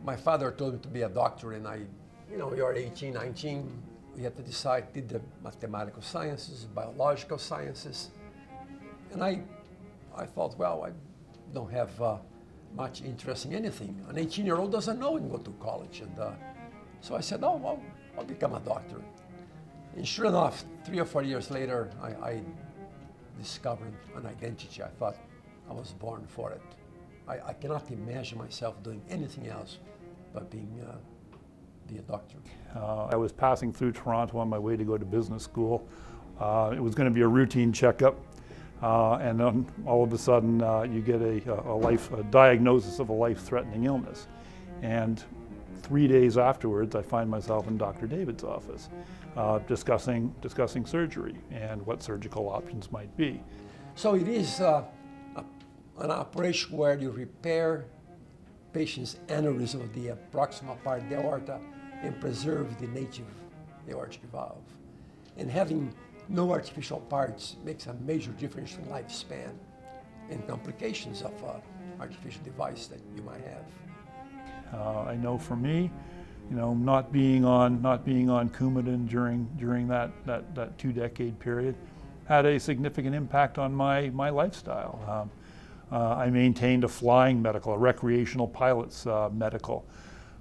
My father told me to be a doctor, and you're 18, 19, we had to decide, did the mathematical sciences, biological sciences, and I thought, well, I don't have much interest in anything. An 18-year-old doesn't know and go to college, and so I said, oh, well, I'll become a doctor. And sure enough, 3 or 4 years later, I discovered an identity. I thought I was born for it. I cannot imagine myself doing anything else but being a doctor. I was passing through Toronto on my way to go to business school. It was going to be a routine checkup, and then all of a sudden you get a diagnosis of a life-threatening illness. And 3 days afterwards, I find myself in Dr. David's office discussing surgery and what surgical options might be. So it is an operation where you repair patient's aneurysm of the proximal part of the aorta and preserve the native aortic valve. And having no artificial parts makes a major difference in lifespan and complications of artificial device that you might have. I know for me, not being on Coumadin during that 2-decade period had a significant impact on my lifestyle. I maintained a flying medical, a recreational pilot's medical.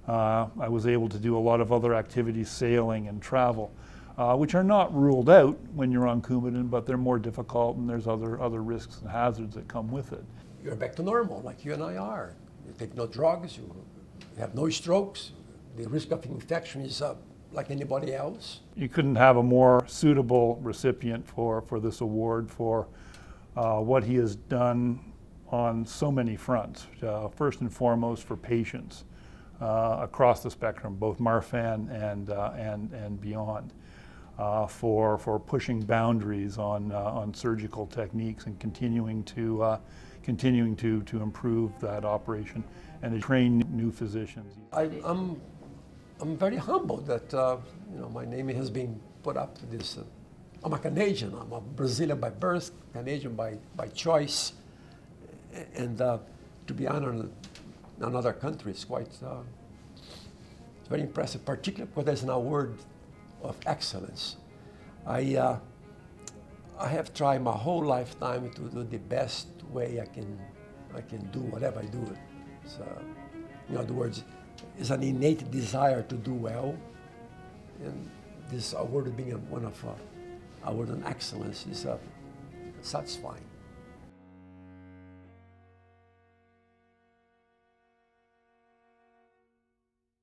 I was able to do a lot of other activities, sailing and travel, which are not ruled out when you're on Coumadin, but they're more difficult, and there's other risks and hazards that come with it. You're back to normal, like you and I are. You take no drugs, you have no strokes. The risk of infection is like anybody else. You couldn't have a more suitable recipient for this award for what he has done on so many fronts. First and foremost for patients across the spectrum, both Marfan and beyond, for pushing boundaries on surgical techniques and continuing to improve that operation and to train new physicians. I'm very humbled that my name has been put up to this. I'm a Canadian. I'm a Brazilian by birth, Canadian by choice, and to be honored in another country is quite it's very impressive, particularly because there's an award of excellence. I have tried my whole lifetime to do the best way I can do whatever I do. So, in other words, it's an innate desire to do well, and this award being one of award of excellence is satisfying.